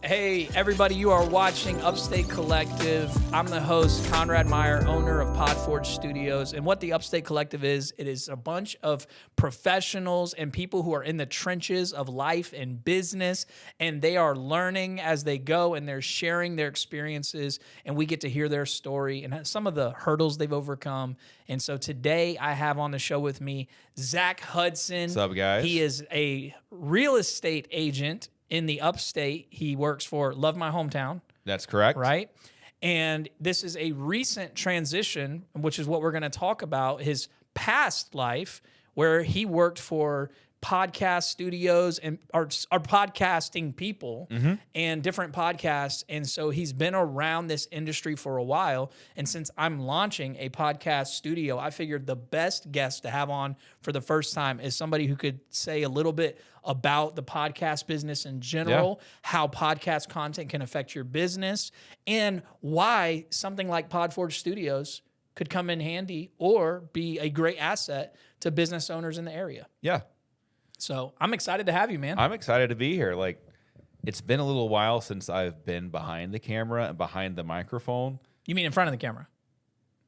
Hey, everybody, you are watching Upstate Collective. I'm the host, Conrad Meier, owner of Podforge Studios. And what the Upstate Collective is, it is a bunch of professionals and people who are in the trenches of life and business, and they are learning as they go, and they're sharing their experiences, and we get to hear their story and some of the hurdles they've overcome. And so today I have on the show with me Zac Hudson. What's up, guys? He is a real estate agent in the Upstate. He works for Love My Hometown. That's correct. Right? And this is a recent transition, which is what we're going to talk about, his past life, where he worked for podcast studios and are podcasting people and different podcasts. And so he's been around this industry for a while. And since I'm launching a podcast studio, I figured the best guest to have on for the first time is somebody who could say a little bit about the podcast business in general, how podcast content can affect your business, and why something like Podforge Studios could come in handy or be a great asset to business owners in the area. Yeah. So I'm excited to have you, man. I'm excited to be here. Like, it's been a little while since I've been behind the camera and behind the microphone. You mean in front of the camera?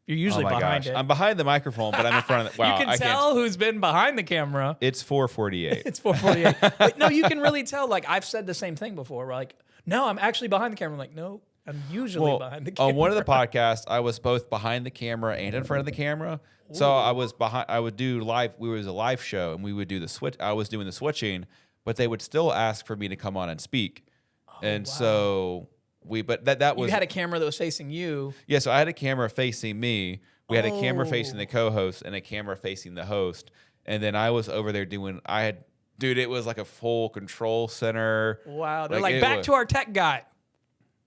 You're usually behind it. I'm behind the microphone, but I'm in front of the... Wow, you can tell who's been behind the camera. It's 4:48. It's 4:48. But no, you can really tell. Like, I've said the same thing before. We're like, no, I'm actually behind the camera. I'm like, no, I'm usually behind the camera. On one of the podcasts, I was both behind the camera and in front of the camera. Ooh. So I was behind. I would do live. We was a live show, and we would do the switch. I was doing the switching, but they would still ask for me to come on and speak. And so but that was... You had a camera that was facing you. Yeah, so I had a camera facing me. We had a camera facing the co-host and a camera facing the host. And then I was over there dude, it was like a full control center. Wow. They're like back to our tech guy.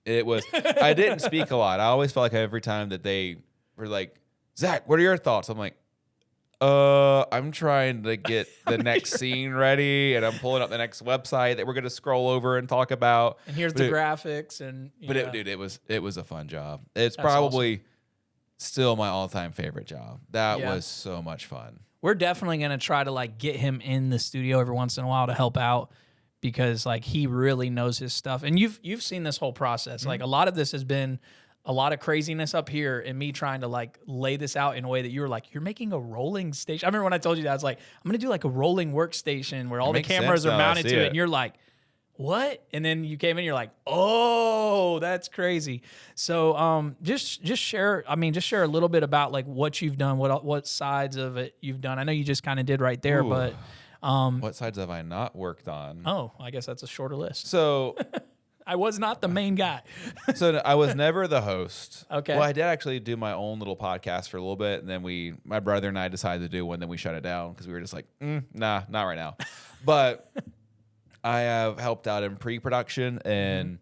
It was, I didn't speak a lot. I always felt like every time that they were like, Zac, what are your thoughts? I'm like, I'm trying to get the next scene ready, and I'm pulling up the next website that we're going to scroll over and talk about. And here's the graphics. And dude, it was a fun job. It's probably still my all-time favorite job. That was so much fun. We're definitely going to try to like get him in the studio every once in a while to help out, because like he really knows his stuff. And you've seen this whole process. Like, a lot of this has been a lot of craziness up here and me trying to like lay this out in a way that you were like, you're making a rolling station. I remember when I told you that, I was like, I'm going to do like a rolling workstation where all the cameras are mounted to it. And you're like, what? And then you came in, you're like, oh, that's crazy. So just share a little bit about like what you've done, what sides of it you've done. I know you just kind of did right there, but what sides have I not worked on? Oh, I guess that's a shorter list. So I was not the main guy. So I was never the host. Okay. Well, I did actually do my own little podcast for a little bit, and then my brother and I decided to do one, then we shut it down because we were just like, nah, not right now. But I have helped out in pre-production and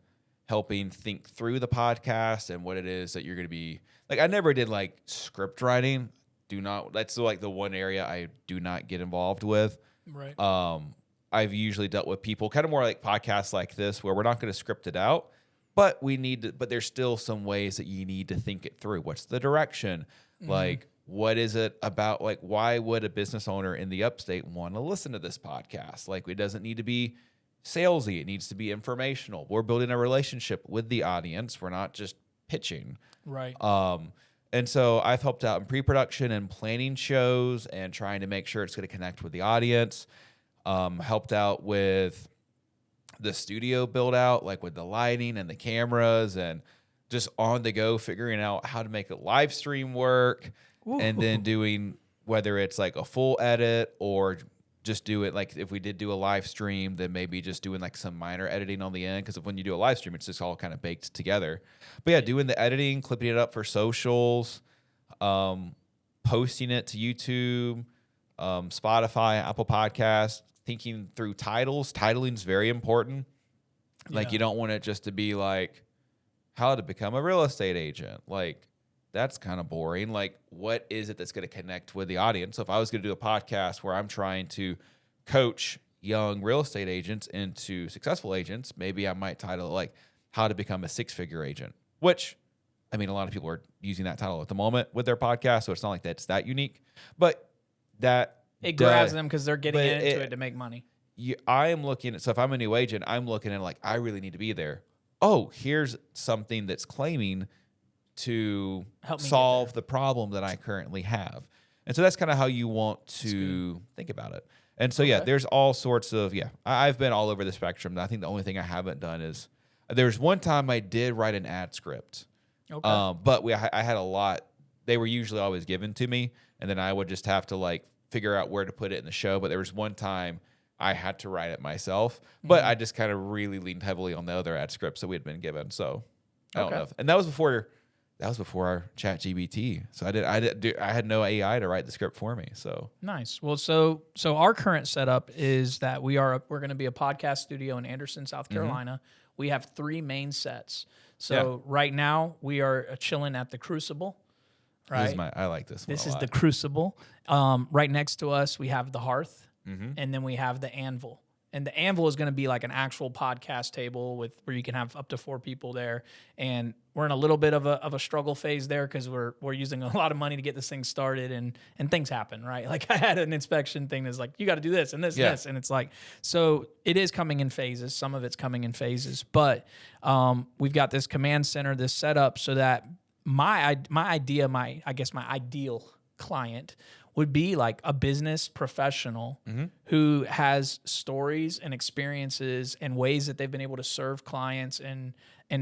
helping think through the podcast and what it is that you're going to be like. I never did like script writing. That's like the one area I do not get involved with. Right. I've usually dealt with people kind of more like podcasts like this, where we're not going to script it out, but but there's still some ways that you need to think it through. What's the direction? Like, what is it about? Like, why would a business owner in the Upstate want to listen to this podcast? Like, it doesn't need to be salesy. It needs to be informational. We're building a relationship with the audience. We're not just pitching. Right. And so I've helped out in pre-production and planning shows and trying to make sure it's going to connect with the audience. Helped out with the studio build out, like with the lighting and the cameras, and just on the go figuring out how to make a live stream work. Ooh. And then doing whether it's like a full edit or just do it like if we did do a live stream, then maybe just doing like some minor editing on the end, because when you do a live stream, it's just all kind of baked together. But yeah, doing the editing, clipping it up for socials, posting it to YouTube, Spotify, Apple Podcasts, thinking through titles. Titling is very important. Like, you don't want it just to be like how to become a real estate agent. Like, that's kind of boring. Like, what is it that's going to connect with the audience? So if I was going to do a podcast where I'm trying to coach young real estate agents into successful agents, maybe I might title it like how to become a six-figure agent, which, I mean, a lot of people are using that title at the moment with their podcast, so it's not like that's that unique. But that... It grabs them because they're getting into it to make money. I am looking at, so if I'm a new agent, I'm looking at like, I really need to be there. oh, here's something that's claiming to Help me get solve the problem that I currently have. And so that's kind of how you want to think about it. And so, yeah, there's all sorts of, I've been all over the spectrum. I think the only thing I haven't done is there's one time I did write an ad script. Okay. But I had a lot. They were usually always given to me, and then I would just have to like figure out where to put it in the show. But there was one time I had to write it myself, but I just kind of really leaned heavily on the other ad scripts that we had been given. So I don't know. And that was before our ChatGPT. So I had no AI to write the script for me. So nice. Well, so our current setup is that we're going to be a podcast studio in Anderson, South Carolina. We have 3 main sets. So right now we are chilling at the Crucible. Right. I like this one. This is the Crucible. Right next to us we have the Hearth, and then we have the Anvil. And the Anvil is going to be like an actual podcast table where you can have up to 4 people there. And we're in a little bit of a struggle phase there because we're using a lot of money to get this thing started, and things happen, right? Like I had an inspection thing that's like, you got to do this and this and this. And it's like, so it is coming in phases. Some of it's coming in phases, but we've got this command center, this setup so that my ideal client would be like a business professional who has stories and experiences and ways that they've been able to serve clients and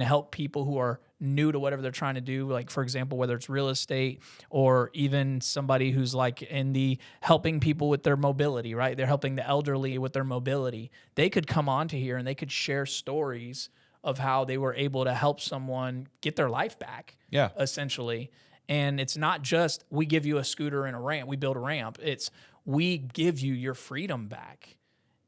help people who are new to whatever they're trying to do. Like, for example, whether it's real estate or even somebody who's like in the helping people with their mobility, right? They're helping the elderly with their mobility. They could come onto here and they could share stories of how they were able to help someone get their life back, essentially. And it's not just we give you a scooter and a ramp, we build a ramp. It's we give you your freedom back.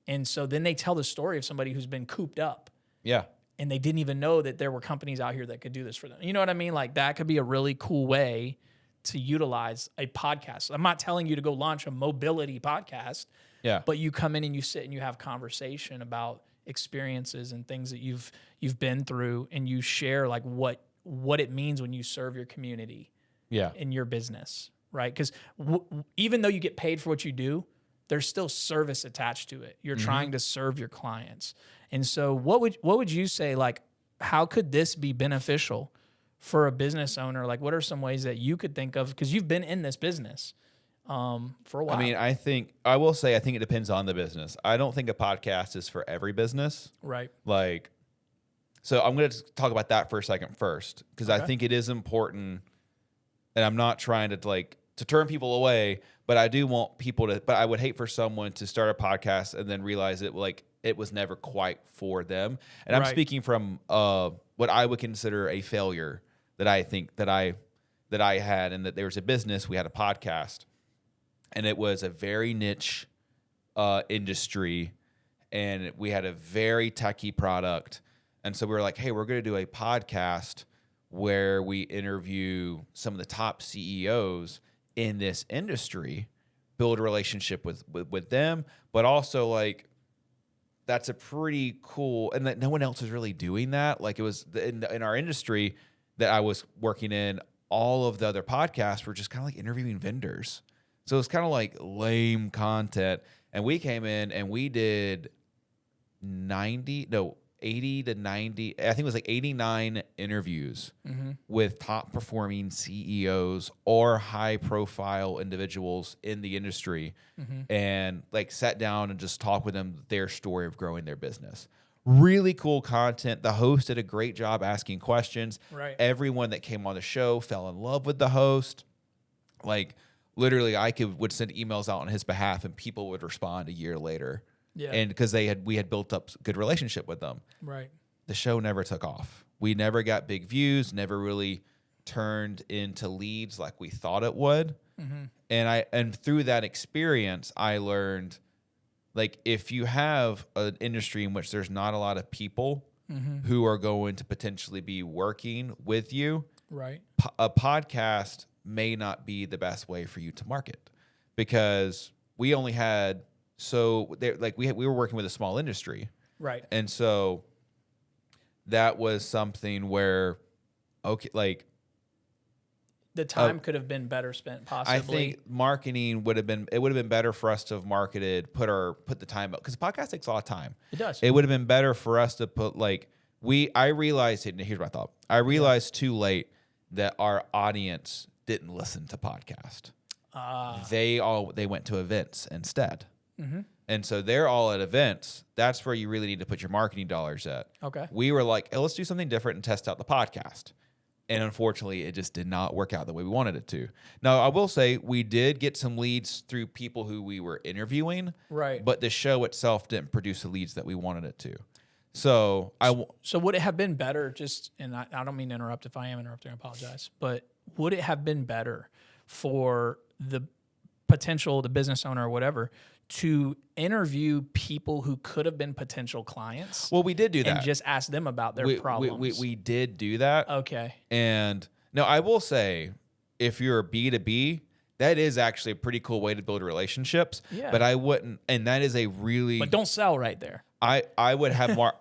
And so then they tell the story of somebody who's been cooped up. Yeah. And they didn't even know that there were companies out here that could do this for them. You know what I mean? Like that could be a really cool way to utilize a podcast. I'm not telling you to go launch a mobility podcast. Yeah. But you come in and you sit and you have conversation about experiences and things that you've been through, and you share like what it means when you serve your community. In your business, right? Because even though you get paid for what you do, there's still service attached to it. You're trying to serve your clients. And so what would you say, like, how could this be beneficial for a business owner? Like, what are some ways that you could think of? Because you've been in this business for a while. I mean, I think it depends on the business. I don't think a podcast is for every business. Right. Like, so I'm going to talk about that for a second first, because I think it is important. And I'm not trying to turn people away, but I do want people to. But I would hate for someone to start a podcast and then realize it was never quite for them. And I'm speaking from what I would consider a failure that I think that I had, and that there was a business. We had a podcast, and it was a very niche industry, and we had a very techy product, and so we were like, hey, we're going to do a podcast where we interview some of the top CEOs in this industry, build a relationship with them, but also like that's a pretty cool, and that no one else is really doing that. Like it was in our industry that I was working in, all of the other podcasts were just kind of like interviewing vendors. So it was kind of like lame content. And we came in and we did 80 to 90, I think it was like 89 interviews with top performing CEOs or high profile individuals in the industry, and like sat down and just talked with them their story of growing their business. Really cool content. The host did a great job asking questions. Right. Everyone that came on the show fell in love with the host. Like literally would send emails out on his behalf and people would respond a year later. Yeah. And because we had built up a good relationship with them. Right. The show never took off. We never got big views, never really turned into leads like we thought it would. And through that experience, I learned, like, if you have an industry in which there's not a lot of people who are going to potentially be working with you, right, a podcast may not be the best way for you to market, because we only had we were working with a small industry, right, and so that was something where the time could have been better spent, possibly. I think marketing would have been better for us to have marketed, put the time up, because the podcast takes a lot of time. It does. It would have been better for us to put I realized, and here's my thought. I realized too late that our audience didn't listen to podcast. They went to events instead. Mm-hmm. And so they're all at events. That's where you really need to put your marketing dollars at. Okay. We were like, hey, let's do something different and test out the podcast. And unfortunately, it just did not work out the way we wanted it to. Now, I will say we did get some leads through people who we were interviewing. Right. But the show itself didn't produce the leads that we wanted it to. So would it have been better and I don't mean to interrupt. If I am interrupting, I apologize. But would it have been better for the business owner or whatever, to interview people who could have been potential clients? Well, we did do that. And just ask them about their problems. We did do that. Okay. And no, I will say, if you're a B2B, that is actually a pretty cool way to build relationships. Yeah. But I wouldn't, and that is a really... But don't sell right there. I would have more...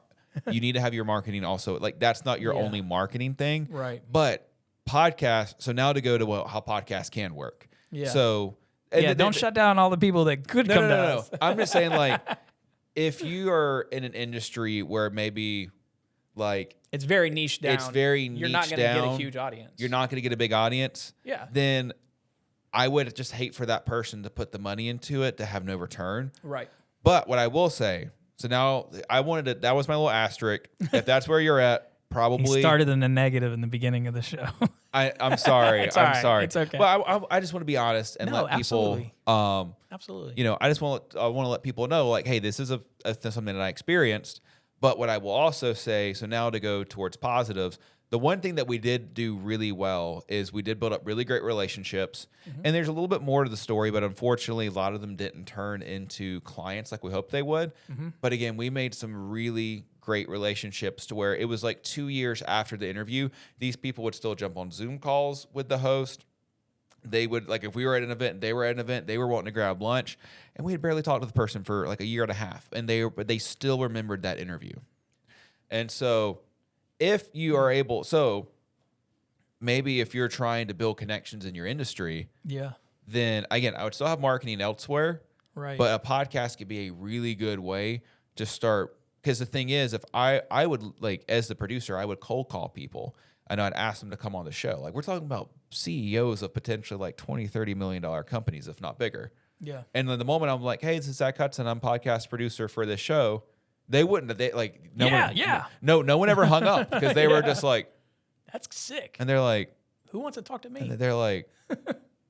You need to have your marketing also. Like, that's not your only marketing thing. Right. But podcast, so now to go to how podcasts can work. Yeah. So... don't shut down all the people that could come to us. No. I'm just saying, like, if you are in an industry where maybe, like... It's very niche down. It's very niche down. You're not going to get a huge audience. You're not going to get a big audience. Yeah. Then I would just hate for that person to put the money into it to have no return. Right. But what I will say, so now that was my little asterisk. If that's where you're at, probably... He started in the negative in the beginning of the show. I'm sorry. It's I'm all right. sorry. It's okay. But I just want to be honest and let people... Absolutely. Absolutely. You know, I want to let people know, like, hey, this is something that I experienced. But what I will also say, so now to go towards positives, the one thing that we did do really well is we did build up really great relationships. Mm-hmm. And there's a little bit more to the story, but unfortunately, a lot of them didn't turn into clients like we hoped they would. Mm-hmm. But again, we made some really great relationships to where it was like 2 years after the interview, these people would still jump on Zoom calls with the host. They would, like, if we were at an event, they were at an event, they were wanting to grab lunch, and we had barely talked to the person for like a year and a half, and they still remembered that interview. And so if you are able, so maybe if you're trying to build connections in your industry, then again, I would still have marketing elsewhere, right? But a podcast could be a really good way to start. Because the thing is, if I would, like, as the producer, I would cold call people and I'd ask them to come on the show. Like, we're talking about CEOs of potentially like $20-30 million companies, if not bigger. Yeah. And then the moment I'm like, hey, this is Zac Hudson, I'm podcast producer for this show, they wouldn't. No one ever hung up because they were just like, that's sick. And they're like, who wants to talk to me? And they're like,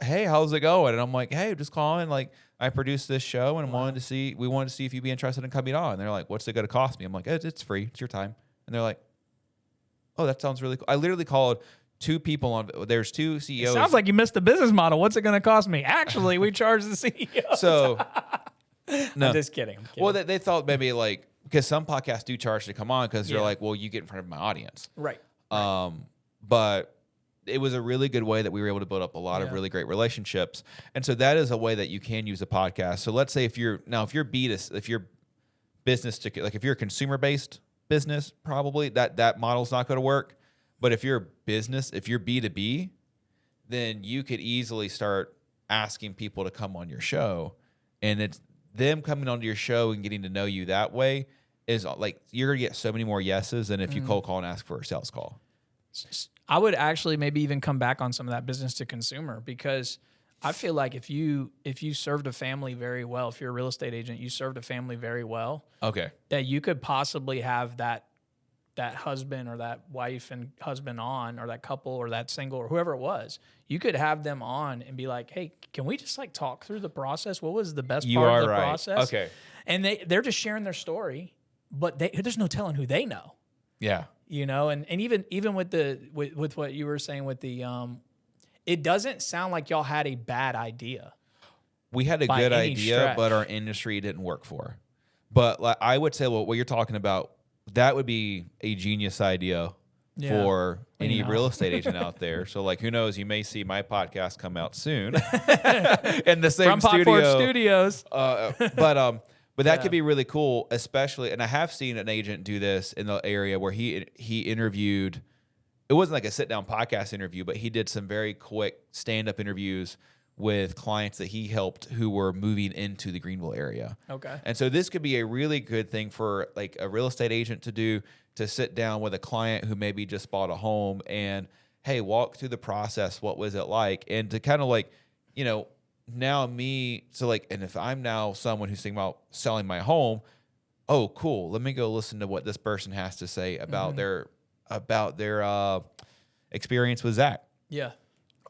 hey, how's it going? And I'm like, hey, just calling. Like, I produced this show and we wanted to see if you'd be interested in coming on. And they're like, what's it going to cost me? I'm like, it's free. It's your time. And they're like, oh, that sounds really cool. I literally called 2 people on. There's 2 CEOs. It sounds like you missed the business model. What's it going to cost me? Actually, we charge the CEO. So, no. I'm just kidding. Well, they thought maybe like, because some podcasts do charge to come on because they're like, well, you get in front of my audience. Right. But it was a really good way that we were able to build up a lot of really great relationships. And so that is a way that you can use a podcast. So let's say if you're business to, like, if you're a consumer-based business, probably that model's not going to work. But if you're a business, if you're B2B, then you could easily start asking people to come on your show. And it's them coming onto your show and getting to know you that way is like, you're going to get so many more yeses than if you cold call and ask for a sales call. I would actually maybe even come back on some of that business to consumer, because I feel like if you served a family very well, if you're a real estate agent, you served a family very well. Okay. That you could possibly have that husband or that wife and husband on, or that couple or that single or whoever it was. You could have them on and be like, hey, can we just like talk through the process? What was the best part of the process? Okay. And they're just sharing their story, but there's no telling who they know. Yeah. You know, and even with what you were saying with the it doesn't sound like y'all had a bad idea. We had a good idea, but our industry didn't work for. But like, I would say, well, what you're talking about, that would be a genius idea for any real estate agent out there. So, like, who knows? You may see my podcast come out soon in the same from Podforge Studios. But that could be really cool, especially. And I have seen an agent do this in the area where he interviewed. It wasn't like a sit-down podcast interview, but he did some very quick stand-up interviews with clients that he helped who were moving into the Greenville area. Okay. And so this could be a really good thing for like a real estate agent to do to sit down with a client who maybe just bought a home and, hey, walk through the process. What was it like? And to kind of like, you know, now me, so like, and if I'm now someone who's thinking about selling my home, oh, cool. Let me go listen to what this person has to say about their experience with Zac. Yeah.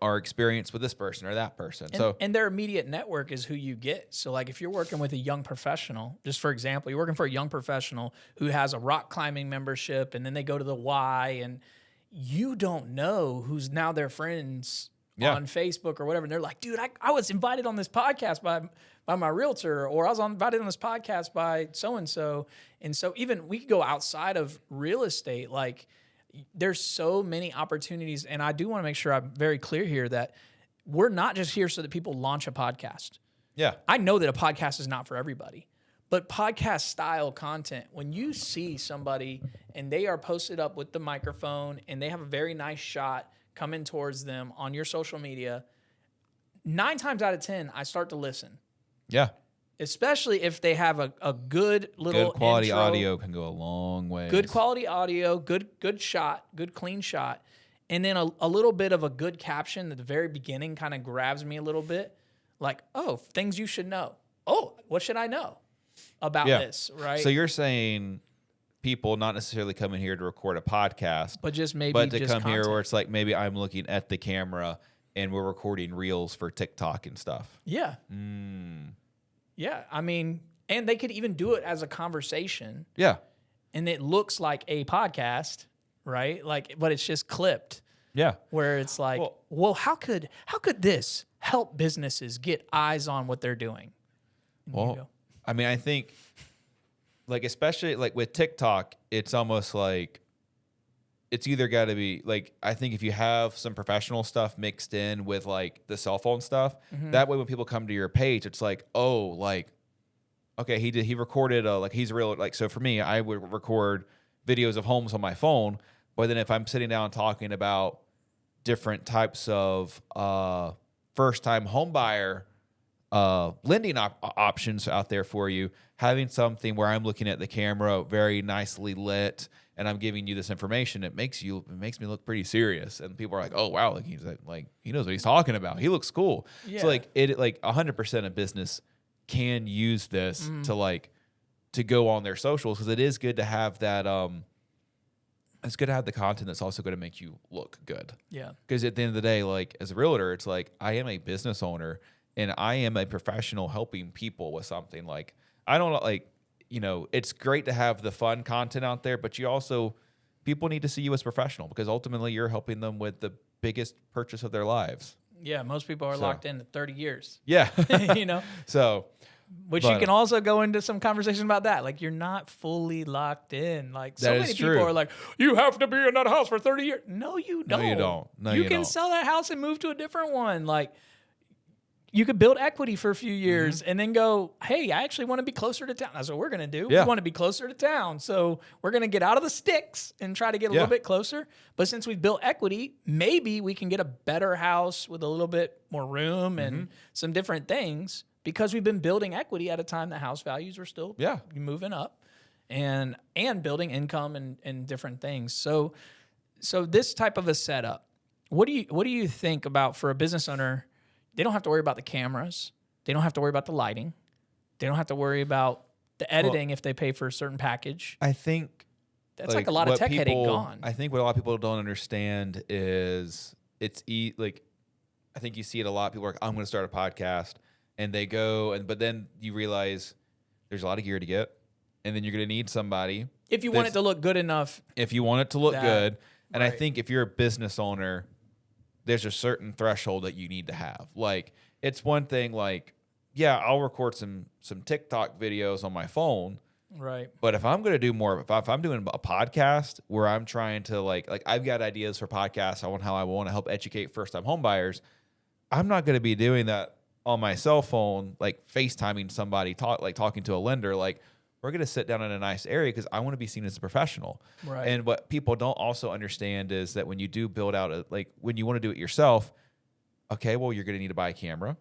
Or experience with this person or that person. And their immediate network is who you get. So like if you're working with a young professional, just for example, you're working for a young professional who has a rock climbing membership and then they go to the Y, and you don't know who's now their friends on Facebook or whatever. And they're like, dude, I was invited on this podcast by my realtor, or I was invited on this podcast by so-and-so. And so even we could go outside of real estate, like there's so many opportunities. And I do want to make sure I'm very clear here that we're not just here so that people launch a podcast. Yeah. I know that a podcast is not for everybody, but podcast style content, when you see somebody and they are posted up with the microphone and they have a very nice shot coming towards them on your social media, 9 times out of 10, I start to listen. Yeah. Especially if they have a good little good quality intro, audio can go a long way. good quality audio, good shot, good clean shot, and then a little bit of a good caption at the very beginning kind of grabs me a little bit. Like, oh, things you should know. Oh, what should I know about this, right? So you're saying people not necessarily coming here to record a podcast, but just maybe but to just come content. here where it's like maybe I'm looking at the camera and we're recording reels for TikTok and stuff. Yeah. Yeah, I mean, and they could even do it as a conversation. Yeah. And it looks like a podcast, right? Like, but it's just clipped. Yeah. Where it's like, well, how could this help businesses get eyes on what they're doing? And well, I mean, I think like, especially like with TikTok, it's almost like it's either got to be like, I think if you have some professional stuff mixed in with like the cell phone stuff, that way when people come to your page, it's like, oh, like, okay, he recorded like he's real. Like, so for me, I would record videos of homes on my phone. But then if I'm sitting down talking about different types of first time home buyer lending options out there for you, having something where I'm looking at the camera very nicely lit and I'm giving you this information, it makes me look pretty serious. And people are like, oh wow, like he's like he knows what he's talking about. He looks cool. Yeah. So like it like 100% of business can use this to go on their socials, because it is good to have that it's good to have the content that's also going to make you look good. Yeah. Because at the end of the day, like as a realtor, it's like I am a business owner and I am a professional helping people with something. Like I don't like, you know, it's great to have the fun content out there, but people need to see you as professional, because ultimately you're helping them with the biggest purchase of their lives. Yeah, most people are locked in 30 years. Yeah. You know? So, which you can also go into some conversation about that. Like, you're not fully locked in. Like, so many people are like, you have to be in that house for 30 years. No, you don't. No, you don't. No, you can don't. sell that house and move to a different one. Like, you could build equity for a few years and then go, hey, I actually want to be closer to town. That's what we're going to do. Yeah. We want to be closer to town. So we're going to get out of the sticks and try to get a little bit closer. But since we've built equity, maybe we can get a better house with a little bit more room and some different things, because we've been building equity at a time the house values are still moving up and building income and different things. So this type of a setup, what do you think about for a business owner? They don't have to worry about the cameras. They don't have to worry about the lighting. They don't have to worry about the editing if they pay for a certain package. I think that's like a lot of tech headache gone. I think what a lot of people don't understand is I think you see it a lot. People are like, I'm going to start a podcast, and they go, but then you realize there's a lot of gear to get, and then you're going to need somebody. If you want it to look good enough. If you want it to look good. And I think if you're a business owner, there's a certain threshold that you need to have. Like, it's one thing, like, yeah, I'll record some TikTok videos on my phone. Right. But if I'm going to do more, if I'm doing a podcast where I'm trying to like I've got ideas for podcasts, how I want to help educate first-time home buyers, I'm not going to be doing that on my cell phone, like FaceTiming somebody, talking to a lender. Like, we're going to sit down in a nice area because I want to be seen as a professional. Right. And what people don't also understand is that when you do build out, when you want to do it yourself, okay, well, you're going to need to buy a camera.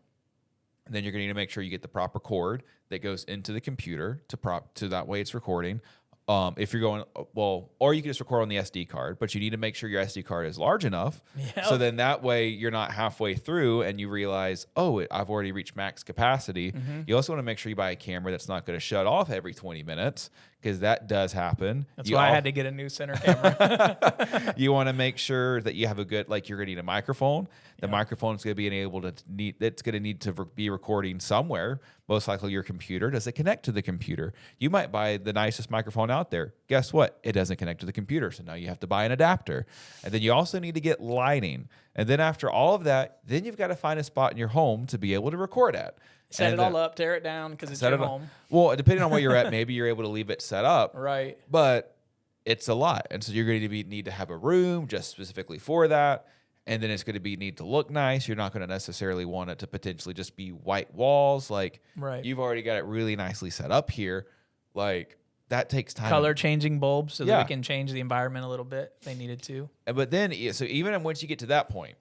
And then you're going to need to make sure you get the proper cord that goes into the computer to that way it's recording. If you're going, well, or you can just record on the SD card, but you need to make sure your SD card is large enough. Yep. So then that way you're not halfway through and you realize, oh, I've already reached max capacity. You also want to make sure you buy a camera that's not going to shut off every 20 minutes because that does happen. That's why I had to get a new center camera. You want to make sure that you have a good, like you're going to need a microphone. The microphone is going to be able to it's going to need to be recording somewhere. Most likely your computer. Does it connect to the computer? You might buy the nicest microphone out there. Guess what? It doesn't connect to the computer. So now you have to buy an adapter. And then you also need to get lighting. And then after all of that, then you've got to find a spot in your home to be able to record at. Set it all up, tear it down because it's your home. Well, depending on where you're at, maybe you're able to leave it set up. Right. But it's a lot. And so you're going to need to have a room just specifically for that. And then it's going to need to look nice. You're not going to necessarily want it to potentially just be white walls. Like you've already got it really nicely set up here. Like that takes time. Color changing bulbs so that we can change the environment a little bit if they needed to. But then, so even once you get to that point,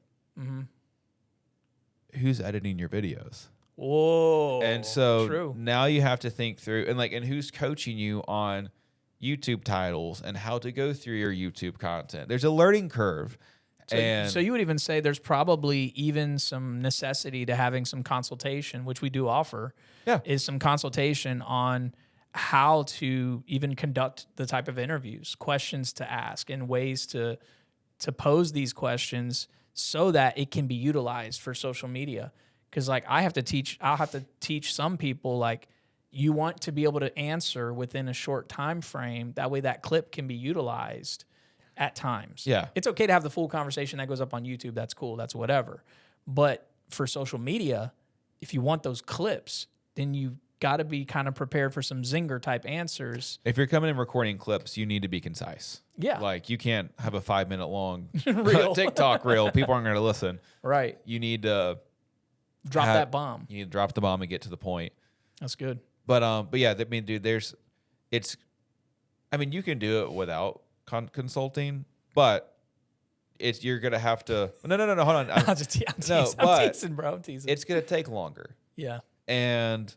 who's editing your videos? Whoa. And so now you have to think through and who's coaching you on YouTube titles and how to go through your YouTube content. There's a learning curve. So you would even say there's probably even some necessity to having some consultation, which we do offer, is some consultation on how to even conduct the type of interviews, questions to ask, and ways to pose these questions so that it can be utilized for social media. Because I'll have to teach some people, like, you want to be able to answer within a short time frame. That way that clip can be utilized at times. Yeah. It's okay to have the full conversation that goes up on YouTube. That's cool. That's whatever. But for social media, if you want those clips, then you got to be kind of prepared for some zinger type answers. If you're coming and recording clips, you need to be concise. Yeah. Like you can't have a 5-minute long Reel. TikTok reel. People aren't going to listen. Right. You need to drop that bomb. You need to drop the bomb and get to the point. That's good. But yeah, I mean, dude, you can do it without consulting, but you're gonna have to. No, hold on. I'm teasing, bro. I'm teasing. It's gonna take longer. Yeah. And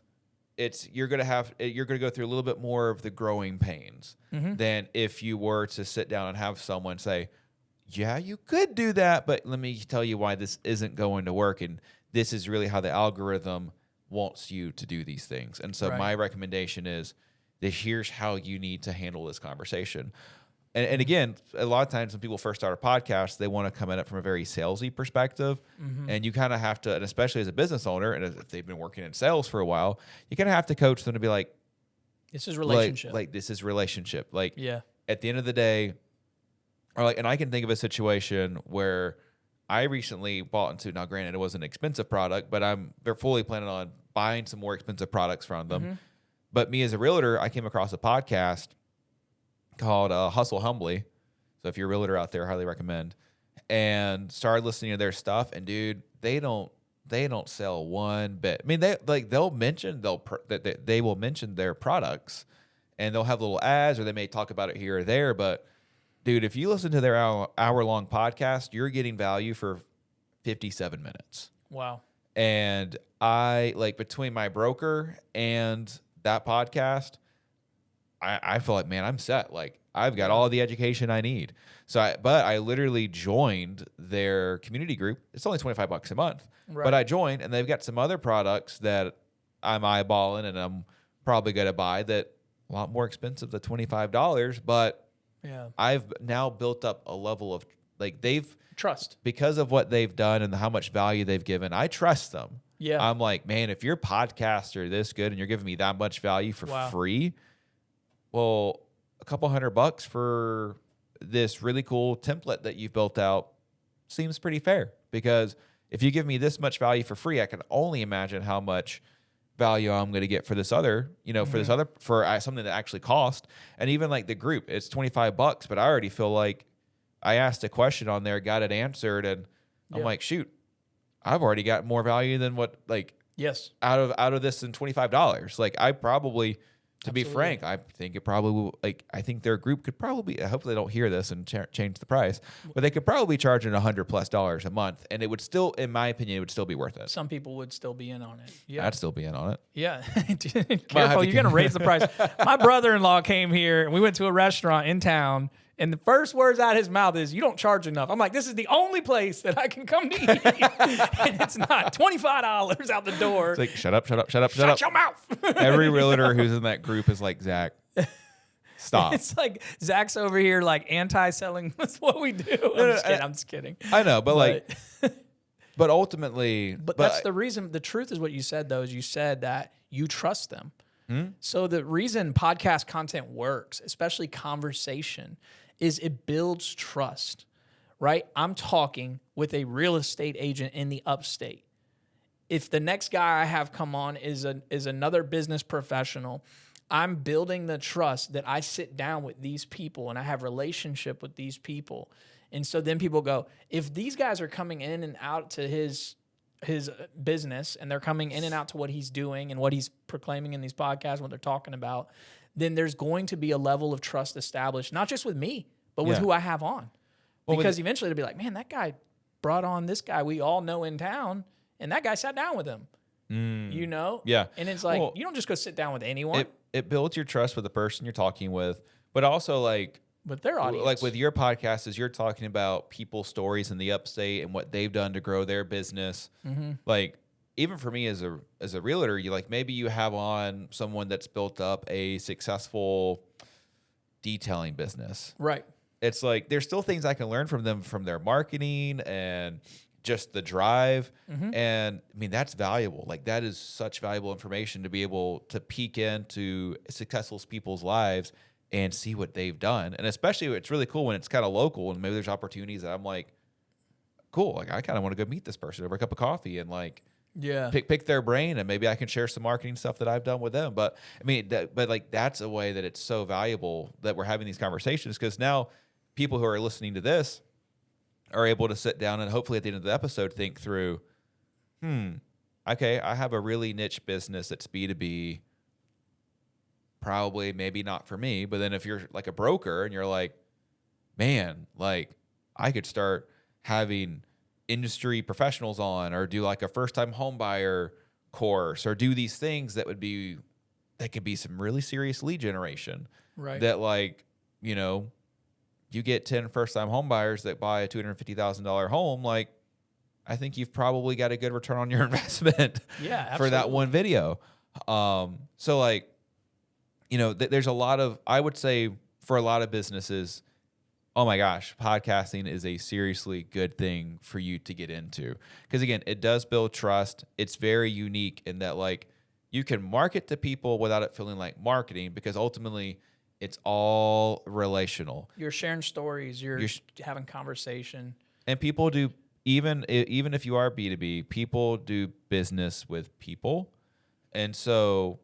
you're gonna go through a little bit more of the growing pains than if you were to sit down and have someone say, yeah, you could do that, but let me tell you why this isn't going to work, and this is really how the algorithm wants you to do these things. And so my recommendation is that here's how you need to handle this conversation. And again, a lot of times when people first start a podcast, they want to come at it from a very salesy perspective. And you kind of have to, and especially as a business owner, and if they've been working in sales for a while, you kind of have to coach them to be like, this is relationship. Like this is relationship. Like yeah. At the end of the day, and I can think of a situation where I recently bought into, now granted it was an expensive product, but they're fully planning on buying some more expensive products from them. But me as a realtor, I came across a podcast called Hustle Humbly. So if you're a realtor out there, highly recommend. And started listening to their stuff. And dude, they don't sell one bit. I mean, they will mention their products, and they'll have little ads, or they may talk about it here or there. But dude, if you listen to their hour-long podcast, you're getting value for 57 minutes. Wow. And between my broker and that podcast, I feel like, man, I'm set. Like I've got all the education I need. But I literally joined their community group. It's only $25 a month, but I joined, and they've got some other products that I'm eyeballing and I'm probably going to buy that a lot more expensive than $25. But yeah, I've now built up a level of trust because of what they've done and how much value they've given. I trust them. Yeah. I'm like, man, if your podcasts are this good and you're giving me that much value for free, well, a couple $100 for this really cool template that you've built out seems pretty fair, because if you give me this much value for free, I can only imagine how much value I'm going to get for this other, for something that actually cost. And even like the group, it's $25, but I already feel like I asked a question on there, got it answered, and I'm like, shoot, I've already got more value than what, like, yes, out of this than $25. Like I probably To be frank, I think it probably will, like, I think their group could probably, I hope they don't hear this and change the price, but they could probably charge $100+ a month, and it would still, in my opinion, it would still be worth it. Some people would still be in on it. Yeah. I'd still be in on it. Yeah. Careful, you're going to raise the price. My brother-in-law came here, and we went to a restaurant in town, and the first words out of his mouth is, "You don't charge enough." I'm like, this is the only place that I can come to eat. And it's not $25 out the door. It's like, shut up. Shut your mouth. Every realtor who's in that group is like, Zach, stop. It's like Zach's over here like anti-selling. That's what we do. I'm just kidding. I know, but but ultimately. But that's the reason. The truth is what you said, though, is you said that you trust them. So the reason podcast content works, especially conversation, is it builds trust, right? I'm talking with a real estate agent in the upstate. If the next guy I have come on is another business professional, I'm building the trust that I sit down with these people and I have relationship with these people. And so then people go, if these guys are coming in and out to his business and they're coming in and out to what he's doing and what he's proclaiming in these podcasts, what they're talking about, then there's going to be a level of trust established, not just with me, but with who I have on. Because eventually they'll be like, man, that guy brought on this guy we all know in town, and that guy sat down with him. You know? Yeah. And it's like, you don't just go sit down with anyone. It builds your trust with the person you're talking with, but also like with their audience. Like with your podcast, as you're talking about people's stories in the upstate and what they've done to grow their business. Like, even for me as a realtor, you like, maybe you have on someone that's built up a successful detailing business. Right. It's like, there's still things I can learn from them, from their marketing and just the drive. And I mean, that's valuable. Like, that is such valuable information to be able to peek into successful people's lives and see what they've done. And especially, it's really cool when it's kind of local and maybe there's opportunities that I'm like, cool, like I kind of want to go meet this person over a cup of coffee and like pick their brain, and maybe I can share some marketing stuff that I've done with them. But I mean, but like, that's a way that it's so valuable that we're having these conversations, because now people who are listening to this are able to sit down and hopefully at the end of the episode think through, okay, I have a really niche business that's B2B. Probably maybe not for me, but then if you're like a broker and you're like, man, like I could start having industry professionals on, or do like a first-time home buyer course, or do these things that could be some really serious lead generation. Right. That, like, you know, you get 10 first-time home buyers that buy a $250,000 home, like, I think you've probably got a good return on your investment for that one video. So like, you know, there's a lot of, I would say for a lot of businesses, oh my gosh, podcasting is a seriously good thing for you to get into. Because again, it does build trust. It's very unique in that, like, you can market to people without it feeling like marketing, because ultimately it's all relational. You're sharing stories, you're having conversation. And people do, even if you are B2B, people do business with people. And so...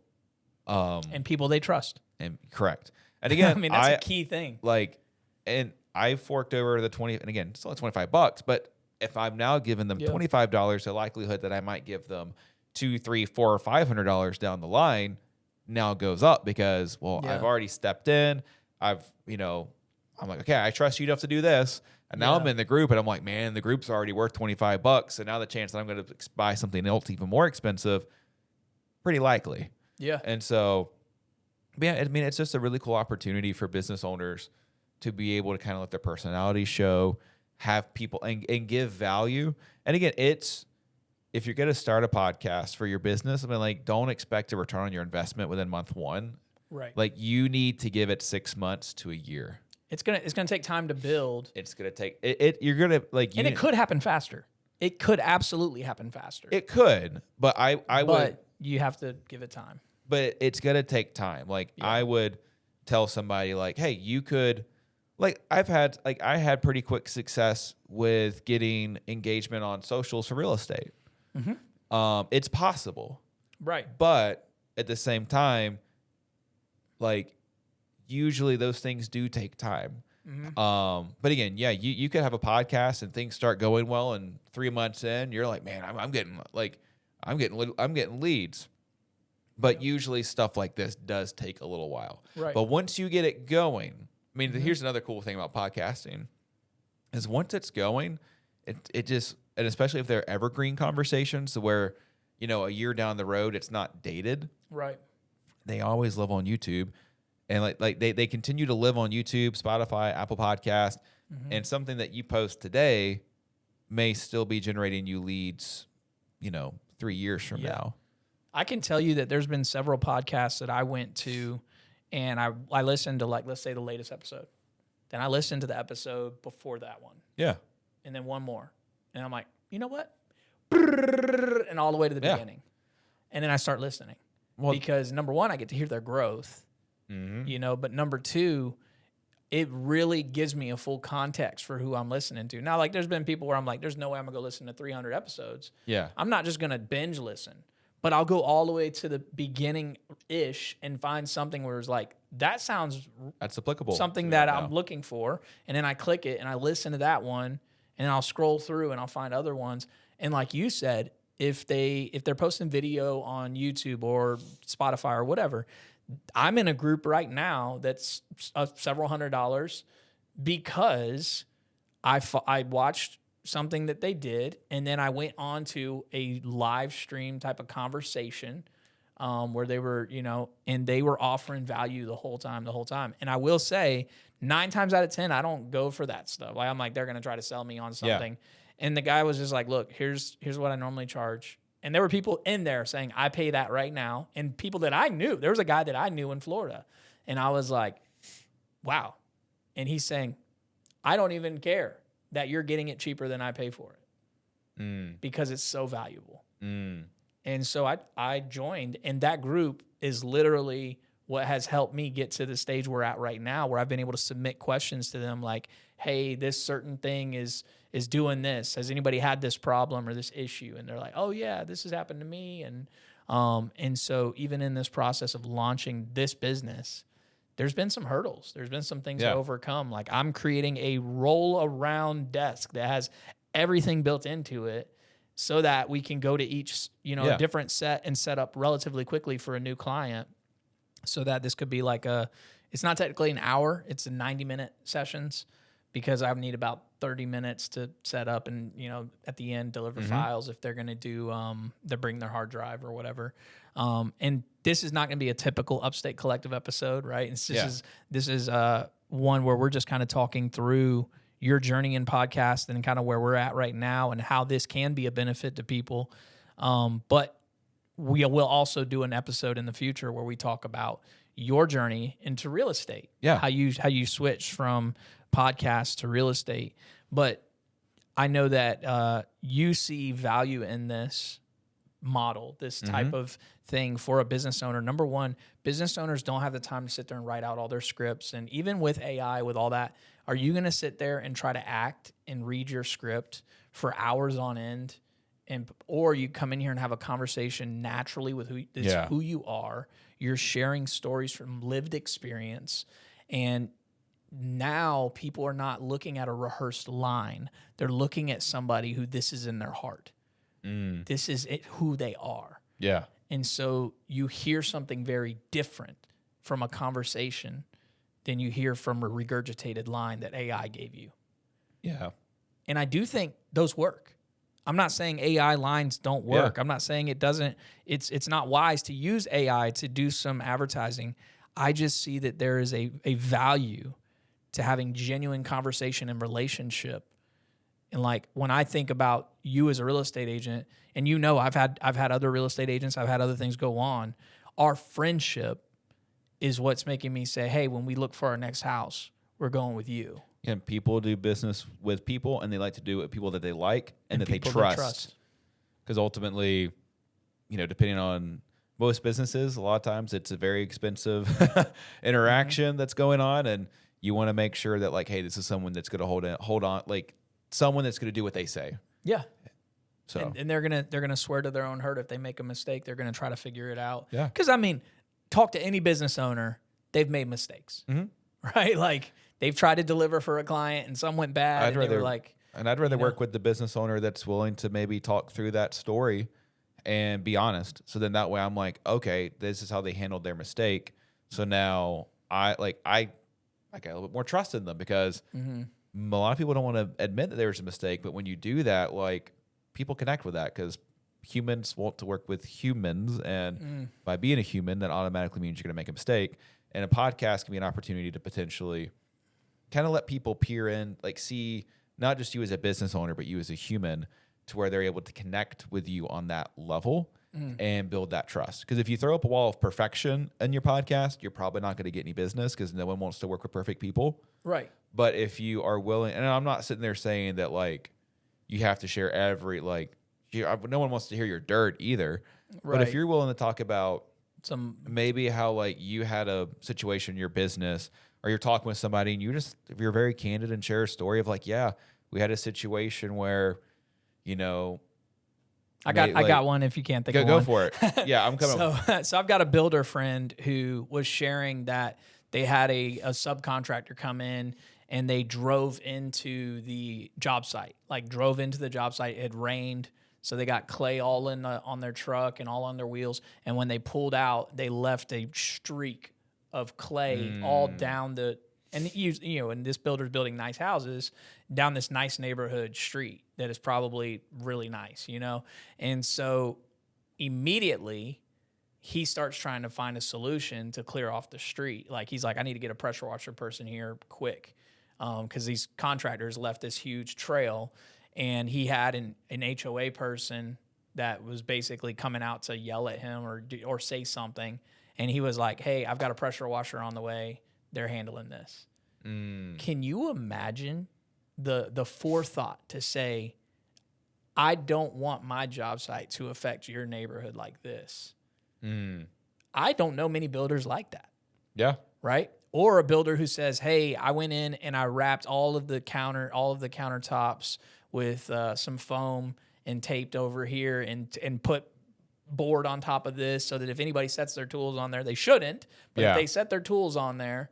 and people they trust. And correct. And again, I mean, that's a key thing. Like, and I forked over the 20, and again, it's only $25, but if I'm now giving them $25, the likelihood that I might give them $200, $300, $400, or $500 down the line now goes up, because, I've already stepped in. I'm like, okay, I trust you enough to do this. And now I'm in the group, and I'm like, man, the group's already worth $25. And now the chance that I'm going to buy something else even more expensive, pretty likely. Yeah. And so, I mean, it's just a really cool opportunity for business owners to be able to kind of let their personality show, have people, and give value. And again, if you're going to start a podcast for your business, I mean, like, don't expect a return on your investment within month one. Right. Like, you need to give it 6 months to a year. It's gonna take time to build. It's gonna take it. You're gonna like, and it could happen faster. It could absolutely happen faster. It could, but I would. You have to give it time. But it's gonna take time. Like, I would tell somebody, like, hey, you could, like, I had pretty quick success with getting engagement on socials for real estate. It's possible, right? But at the same time, like, usually those things do take time. But again, you could have a podcast and things start going well, and 3 months in, you're like, man, I'm getting leads. But usually stuff like this does take a little while. Right. But once you get it going, I mean, here's another cool thing about podcasting is once it's going, it just, and especially if they're evergreen conversations where, you know, a year down the road, it's not dated. Right. They always live on YouTube. And like they continue to live on YouTube, Spotify, Apple Podcast, and something that you post today may still be generating you leads, you know, 3 years from now. I can tell you that there's been several podcasts that I went to and I listened to, like, let's say the latest episode. Then I listened to the episode before that one. Yeah. And then one more. And I'm like, you know what? And all the way to the beginning. And then I start listening. Well, because number one, I get to hear their growth, you know, but number two, it really gives me a full context for who I'm listening to. Now, like, there's been people where I'm like, there's no way I'm gonna go listen to 300 episodes. Yeah. I'm not just gonna binge listen, but I'll go all the way to the beginning-ish and find something where it's like, that's applicable. Something that I'm looking for. And then I click it and I listen to that one and then I'll scroll through and I'll find other ones. And like you said, if they're posting video on YouTube or Spotify or whatever, I'm in a group right now that's several $100s because I watched something that they did, and then I went on to a live stream type of conversation where they were, you know, and they were offering value the whole time. And I will say 9 times out of 10, I don't go for that stuff. Like, I'm like, they're going to try to sell me on something. Yeah. And the guy was just like, look, here's what I normally charge. And there were people in there saying, I pay that right now. And people that I knew, there was a guy that I knew in Florida. And I was like, wow. And he's saying, I don't even care that you're getting it cheaper than I pay for it because it's so valuable. And so I joined, and that group is literally what has helped me get to the stage we're at right now, where I've been able to submit questions to them like, hey, this certain thing is doing this. Has anybody had this problem or this issue? And they're like, oh yeah, this has happened to me. And so even in this process of launching this business, there's been some hurdles. There's been some things to overcome. Like, I'm creating a roll around desk that has everything built into it so that we can go to each, you know, different set and set up relatively quickly for a new client, so that this could be like it's not technically an hour, it's a 90-minute sessions, because I need about 30 minutes to set up and, you know, at the end deliver files if they're going to do, they bring their hard drive or whatever. And this is not going to be a typical Upstate Collective episode, right? This is one where we're just kind of talking through your journey in podcast and kind of where we're at right now and how this can be a benefit to people. But we will also do an episode in the future where we talk about your journey into real estate. Yeah. How you switch from podcast to real estate. But I know that you see value in this model, this type of thing for a business owner. Number one, business owners don't have the time to sit there and write out all their scripts. And even with AI, with all that, are you going to sit there and try to act and read your script for hours on end? Or you come in here and have a conversation naturally with who you are. You're sharing stories from lived experience. And now people are not looking at a rehearsed line. They're looking at somebody who this is in their heart. This is who they are. Yeah. And so you hear something very different from a conversation than you hear from a regurgitated line that AI gave you. Yeah. And I do think those work. I'm not saying AI lines don't work. I'm not saying it doesn't. It's not wise to use AI to do some advertising. I just see that there is a value to having genuine conversation and relationship. And like, when I think about you as a real estate agent, and you know, I've had other real estate agents, I've had other things go on. Our friendship is what's making me say, hey, when we look for our next house, we're going with you. And people do business with people, and they like to do it with people that they like and that they trust. Because ultimately, you know, depending on most businesses, a lot of times it's a very expensive interaction that's going on, and you want to make sure that, like, hey, this is someone that's going to hold on, like someone that's going to do what they say. Yeah. So and they're gonna swear to their own hurt if they make a mistake. They're gonna try to figure it out. Yeah. Because I mean, talk to any business owner, they've made mistakes, right? Like, they've tried to deliver for a client and some went bad. I'd rather work with the business owner that's willing to maybe talk through that story. and be honest. So then that way I'm like, okay, this is how they handled their mistake. So now I got a little bit more trust in them, because a lot of people don't want to admit that there was a mistake. But when you do that, like, people connect with that, because humans want to work with humans. And by being a human, that automatically means you're going to make a mistake. And a podcast can be an opportunity to potentially kind of let people peer in, like, see not just you as a business owner, but you as a human, to where they're able to connect with you on that level and build that trust. Because if you throw up a wall of perfection in your podcast, you're probably not going to get any business, because no one wants to work with perfect people. Right. But if you are willing, and I'm not sitting there saying that, like, you have to share every, like, no one wants to hear your dirt either. Right. But if you're willing to talk about maybe how, like, you had a situation in your business, or you're talking with somebody and if you're very candid and share a story of, like, yeah, we had a situation where, you know, I got one if you can't think of one. Go for it. Yeah, I'm coming. So I've got a builder friend who was sharing that they had a subcontractor come in, and they drove into the job site. It had rained, so they got clay all on their truck and all on their wheels. And when they pulled out, they left a streak of clay all down the. And and this builder's building nice houses down this nice neighborhood street that is probably really nice, And so immediately he starts trying to find a solution to clear off the street. Like, he's like, I need to get a pressure washer person here quick, because these contractors left this huge trail, and he had an HOA person that was basically coming out to yell at him or say something. And he was like, hey, I've got a pressure washer on the way. They're handling this. Can you imagine the forethought to say, I don't want my job site to affect your neighborhood like this? I don't know many builders like that. Yeah. Right? Or a builder who says, hey, I went in and I wrapped all of the countertops with some foam and taped over here and put board on top of this, so that if anybody sets their tools on there, they shouldn't, but if they set their tools on there,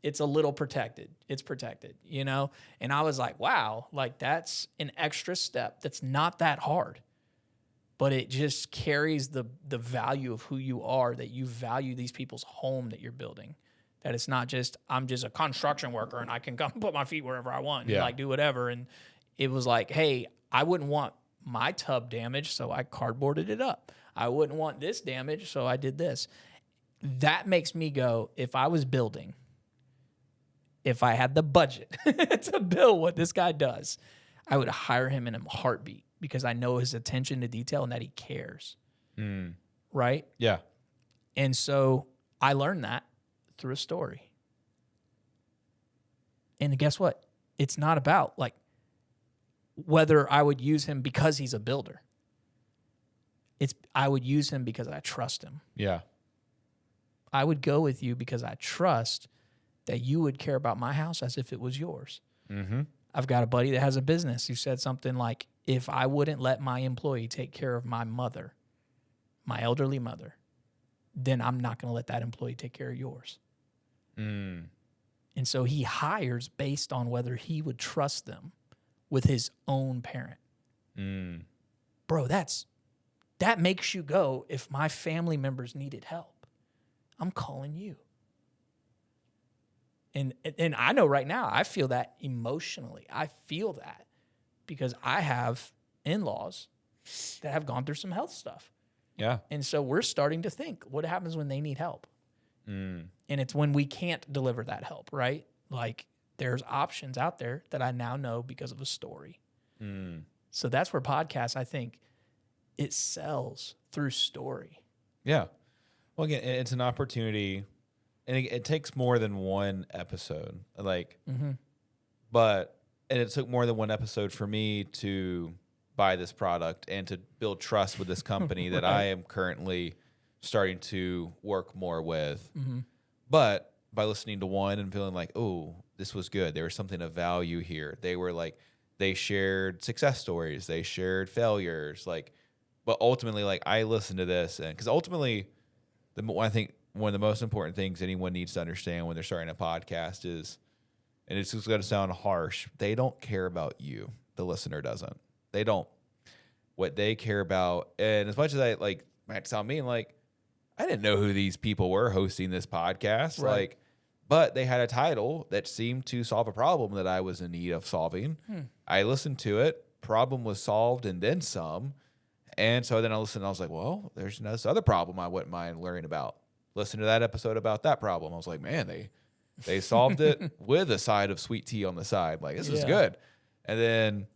it's a little protected. It's protected, And I was like, wow, like, that's an extra step that's not that hard, but it just carries the value of who you are, that you value these people's home that you're building, that it's not just, I'm just a construction worker and I can come put my feet wherever I want and like do whatever. And it was like, hey, I wouldn't want my tub damaged, so I cardboarded it up. I wouldn't want this damage, so I did this. That makes me go, if I was building, if I had the budget to build what this guy does, I would hire him in a heartbeat, because I know his attention to detail and that he cares. Right? Yeah. And so I learned that through a story. And guess what? It's not about, like, whether I would use him because he's a builder. I would use him because I trust him. Yeah. I would go with you because I trust that you would care about my house as if it was yours. I've got a buddy that has a business who said something like, if I wouldn't let my employee take care of my mother, my elderly mother, then I'm not going to let that employee take care of yours. And so he hires based on whether he would trust them with his own parent. Bro, that makes you go, if my family members needed help, I'm calling you. And I know right now, I feel that emotionally. I feel that because I have in-laws that have gone through some health stuff. Yeah. And so we're starting to think, what happens when they need help? And it's when we can't deliver that help, right? Like, there's options out there that I now know because of a story. So that's where podcasts, I think, it sells through story. Yeah. Well, again, it's an opportunity, and it takes more than one episode. Like, but it took more than one episode for me to buy this product and to build trust with this company that I am currently starting to work more with. But by listening to one and feeling like, oh, this was good, there was something of value here. They were like, they shared success stories, they shared failures, like. But ultimately, like, I listened to this, and because ultimately, I think one of the most important things anyone needs to understand when they're starting a podcast is, and it's just going to sound harsh, they don't care about you. The listener doesn't. They don't. what they care about. And as much as I like might sound mean, like I didn't know who these people were hosting this podcast. Right. Like, but they had a title that seemed to solve a problem that I was in need of solving. I listened to it. Problem was solved and then some. And so then I listened and I was like, well, there's this other problem I wouldn't mind learning about. Listen to that episode about that problem. I was like, man, they solved it with a side of sweet tea on the side. Like, this is good. And then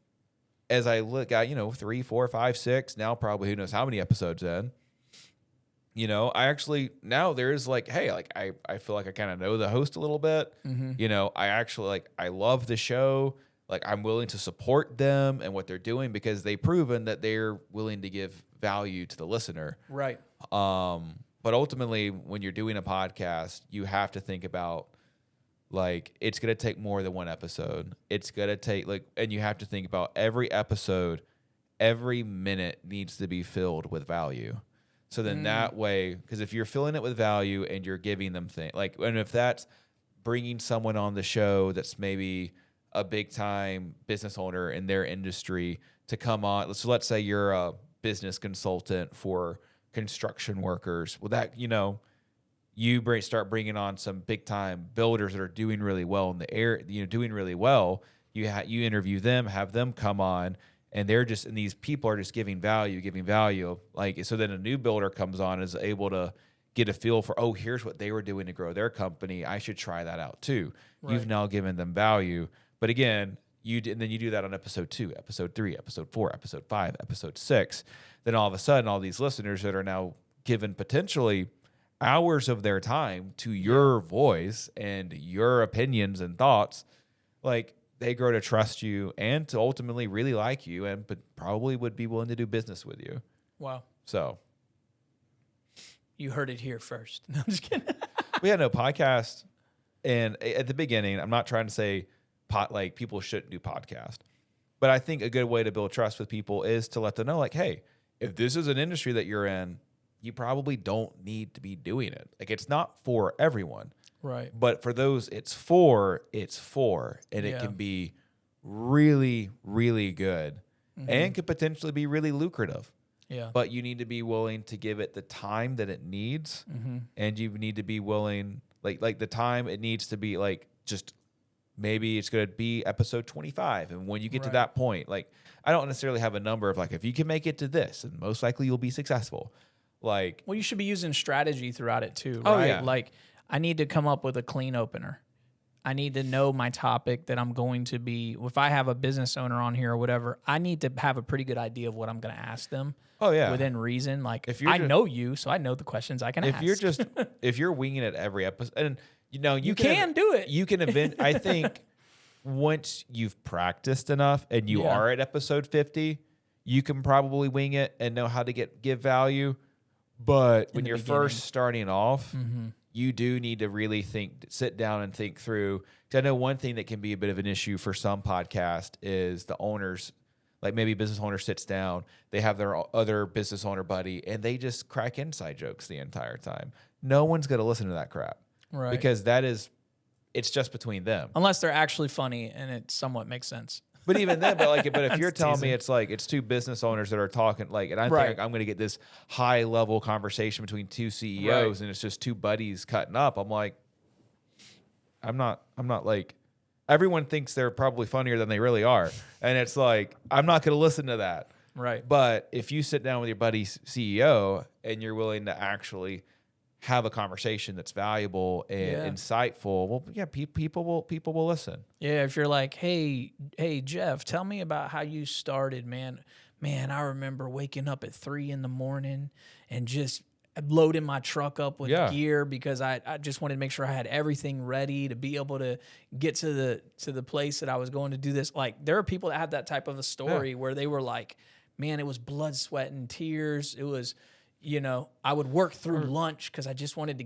as I look at, 3, 4, 5, 6, now probably who knows how many episodes in, I actually, now there's like, hey, like I feel like I kind of know the host a little bit. I actually like, I love the show. Like I'm willing to support them and what they're doing because they've proven that they're willing to give value to the listener. Right. But ultimately when you're doing a podcast, you have to think about like, it's going to take more than one episode. It's going to take and you have to think about every episode, every minute needs to be filled with value. So then that way, because if you're filling it with value and you're giving them things and if that's bringing someone on the show that's maybe a big time business owner in their industry to come on. So let's say you're a business consultant for construction workers. Well, that, you start bringing on some big time builders that are doing really well in the air, doing really well. You interview them, have them come on, and and these people are just giving value. Like, so then a new builder comes on, is able to get a feel for, oh, here's what they were doing to grow their company. I should try that out too. Right. You've now given them value. But again, and then you do that on episode 2, episode 3, episode 4, episode 5, episode 6. Then all of a sudden, all these listeners that are now given potentially hours of their time to your voice and your opinions and thoughts, like they grow to trust you and to ultimately really like you and probably would be willing to do business with you. Wow. So. You heard it here first. No, I'm just kidding. We had no podcast. And at the beginning, I'm not trying to say people shouldn't do podcast, but I think a good way to build trust with people is to let them know, like, hey, if this is an industry that you're in, you probably don't need to be doing it. Like, it's not for everyone, right? But for those it's for, and it can be really, really good and could potentially be really lucrative. Yeah. But you need to be willing to give it the time that it needs, and you need to be willing, like the time it needs to be like just. Maybe it's going to be episode 25. And when you get to that point, like, I don't necessarily have a number of like, if you can make it to this, and most likely you'll be successful. Like, well, you should be using strategy throughout it too, right? Oh, yeah. Like, I need to come up with a clean opener. I need to know my topic that I'm going to be, if I have a business owner on here or whatever, I need to have a pretty good idea of what I'm going to ask them. Oh, yeah. Within reason. Like, if I know you, so I know the questions I can ask. If you're winging it every episode, and you can do it. You can I think once you've practiced enough and you are at episode 50, you can probably wing it and know how to give value. But when you're first starting off, you do need to really sit down and think through. Because I know one thing that can be a bit of an issue for some podcast is the owners, like maybe a business owner sits down, they have their other business owner buddy, and they just crack inside jokes the entire time. No one's going to listen to that crap. Right. Because it's just between them. Unless they're actually funny and it somewhat makes sense. But even then, but if you're telling me it's like it's two business owners that are talking, like, and I think I'm going to get this high level conversation between two CEOs, and it's just two buddies cutting up. I'm like, I'm not like, everyone thinks they're probably funnier than they really are, and it's like I'm not going to listen to that. Right. But if you sit down with your buddy's CEO and you're willing to actually have a conversation that's valuable and insightful, well, yeah, people will listen. Yeah, if you're like, hey, Jeff, tell me about how you started, man. Man, I remember waking up at 3 a.m. and just loading my truck up with gear because I just wanted to make sure I had everything ready to be able to get to the place that I was going to do this. Like, there are people that have that type of a story where they were like, man, it was blood, sweat, and tears. It was, I would work through lunch because I just wanted to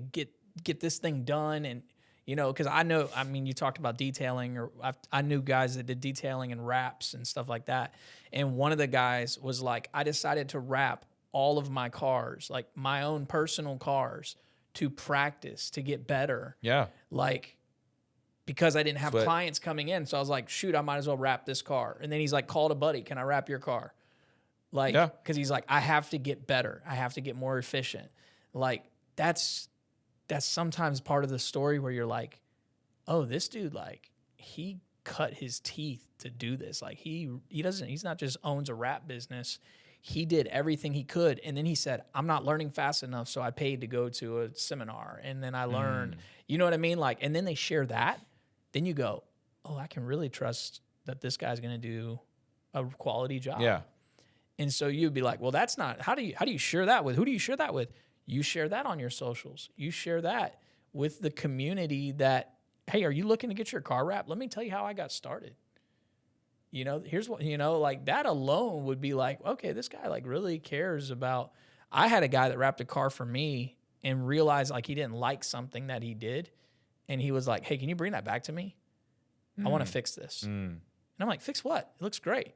get this thing done. And, because you talked about detailing, or I knew guys that did detailing and wraps and stuff like that. And one of the guys was like, I decided to wrap all of my cars, like my own personal cars, to practice, to get better. Yeah. Like, because I didn't have clients coming in. So I was like, shoot, I might as well wrap this car. And then he's like, called a buddy, can I wrap your car? Like, Yeah. because he's like, I have to get better. I have to get more efficient. Like, that's sometimes part of the story where you're like, oh, this dude, like, he cut his teeth to do this. Like, he's not just owns a rap business. He did everything he could. And then he said, I'm not learning fast enough. So I paid to go to a seminar. And then I learned, you know what I mean? Like, and then they share that. Then you go, oh, I can really trust that this guy's going to do a quality job. Yeah. And so you'd be like, well, that's not, how do you share that with? Who do you share that with? You share that on your socials. You share that with the community that, hey, are you looking to get your car wrapped? Let me tell you how I got started. You know, here's what, you know, like that alone would be like, okay, this guy like really cares about, I had a guy that wrapped a car for me and realized like he didn't like something that he did. And he was like, hey, can you bring that back to me? I want to fix this. And I'm like, fix what? It looks great.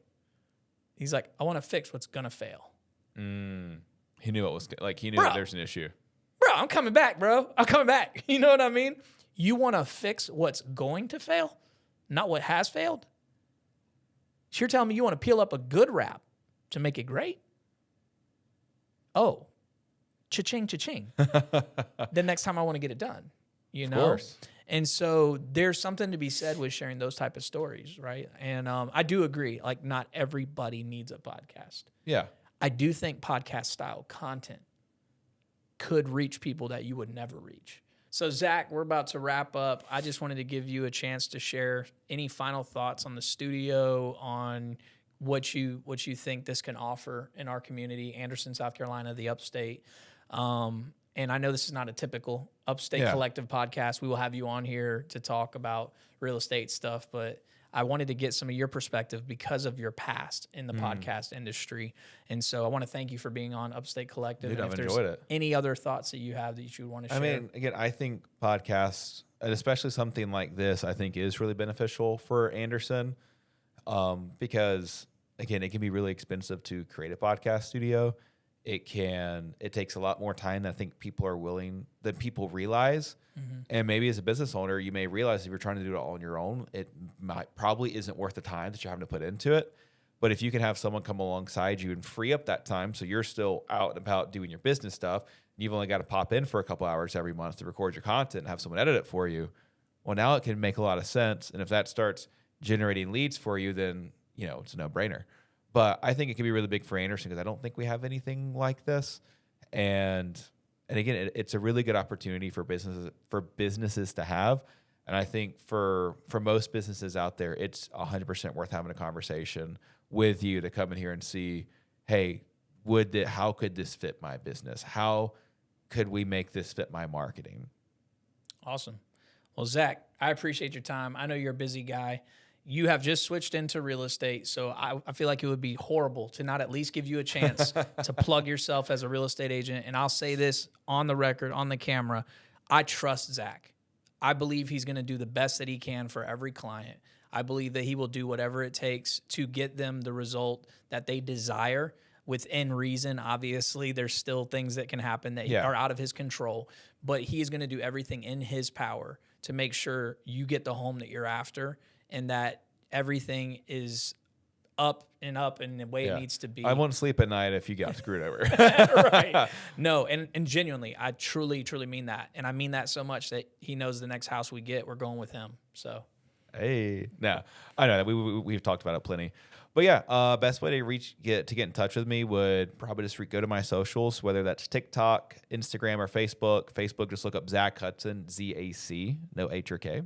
He's like, I want to fix what's going to fail. He knew what was like. He knew Bro. that there's an issue. Bro, I'm coming back, bro. I'm coming back. You know what I mean? You want to fix what's going to fail, not what has failed. So you're telling me you want to peel up a good wrap to make it great? Oh, cha-ching, cha-ching. The next time I want to get it done, you know? Of course. And so there's something to be said with sharing those type of stories, right? And I do agree, like not everybody needs a podcast. Yeah. I do think podcast style content could reach people that you would never reach. So Zac, we're about to wrap up. I just wanted to give you a chance to share any final thoughts on the studio, on what you think this can offer in our community, Anderson, South Carolina, the Upstate. And I know this is not a typical Upstate Collective podcast. We will have you on here to talk about real estate stuff, but I wanted to get some of your perspective because of your past in the podcast industry. And so I want to thank you for being on Upstate Collective. Dude, and I've if enjoyed there's it. any other thoughts that you have that you would want to share. I mean, again, I think podcasts, and especially something like this, I think is really beneficial for Anderson because, again, it can be really expensive to create a podcast studio. It takes a lot more time than I think than people realize. And maybe as a business owner, you may realize if you're trying to do it all on your own, it probably isn't worth the time that you're having to put into it. But if you can have someone come alongside you and free up that time so you're still out and about doing your business stuff, you've only got to pop in for a couple hours every month to record your content and have someone edit it for you. Well, now it can make a lot of sense. And if that starts generating leads for you, then, you know, it's a no-brainer. But I think it could be really big for Anderson because I don't think we have anything like this. And again, it's a really good opportunity for businesses to have. And I think for most businesses out there, it's 100% worth having a conversation with you to come in here and see, hey, how could this fit my business? How could we make this fit my marketing? Awesome. Well, Zac, I appreciate your time. I know you're a busy guy. You have just switched into real estate, so I feel like it would be horrible to not at least give you a chance to plug yourself as a real estate agent. And I'll say this on the record, on the camera, I trust Zac. I believe he's going to do the best that he can for every client. I believe that he will do whatever it takes to get them the result that they desire within reason. Obviously, there's still things that can happen that are out of his control, but he is going to do everything in his power to make sure you get the home that you're after and that everything is up and the way it needs to be. I won't sleep at night if you got screwed over. Right. No, and genuinely, I truly, truly mean that. And I mean that so much that he knows the next house we get, we're going with him. So, hey, no, I know that we've talked about it plenty. But yeah, best way to get in touch with me would probably just go to my socials, whether that's TikTok, Instagram, or Facebook. Facebook, just look up Zac Hudson, ZAC, no H or K.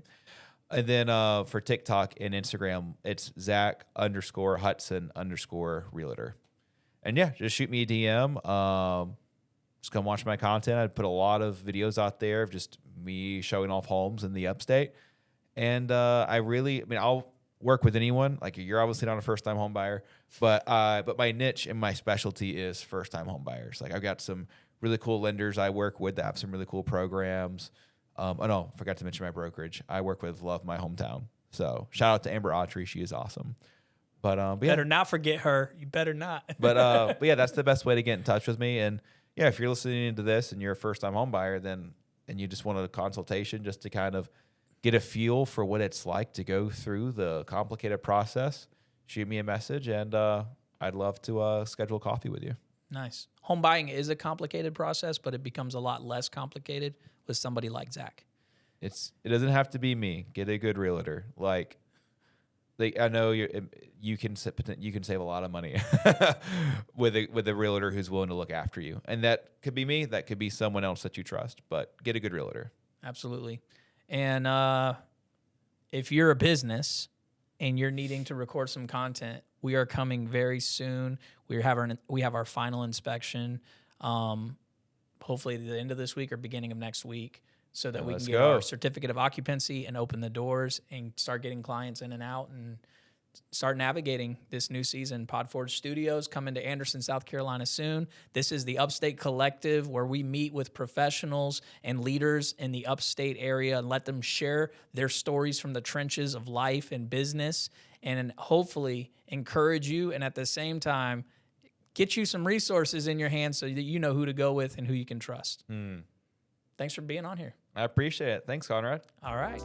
And then for TikTok and Instagram, it's Zac_Hudson_realtor. And yeah, just shoot me a DM. Just come watch my content. I put a lot of videos out there of just me showing off homes in the Upstate. And I'll work with anyone. Like, you're obviously not a first-time home buyer, but my niche and my specialty is first-time home buyers. Like, I've got some really cool lenders I work with that have some really cool programs. Forgot to mention my brokerage. I work with Love My Hometown. So shout out to Amber Autry. She is awesome. But better not forget her. You better not. but yeah, that's the best way to get in touch with me. And yeah, if you're listening to this and you're a first-time home buyer, and you just want a consultation just to kind of get a feel for what it's like to go through the complicated process, shoot me a message and I'd love to schedule coffee with you. Nice. Home buying is a complicated process, but it becomes a lot less complicated with somebody like Zac. It doesn't have to be me. Get a good realtor. Like I know you can save a lot of money with a realtor who's willing to look after you, and that could be me. That could be someone else that you trust. But get a good realtor. Absolutely. And if you're a business and you're needing to record some content, we are coming very soon. We have our final inspection, hopefully at the end of this week or beginning of next week, so that we can get our certificate of occupancy and open the doors and start getting clients in and out and start navigating this new season. Podforge Studios coming to Anderson, South Carolina soon. This is the Upstate Collective, where we meet with professionals and leaders in the upstate area and let them share their stories from the trenches of life and business, and hopefully encourage you, and at the same time get you some resources in your hands so that you know who to go with and who you can trust. Thanks for being on here. I appreciate it. Thanks, Conrad. All right.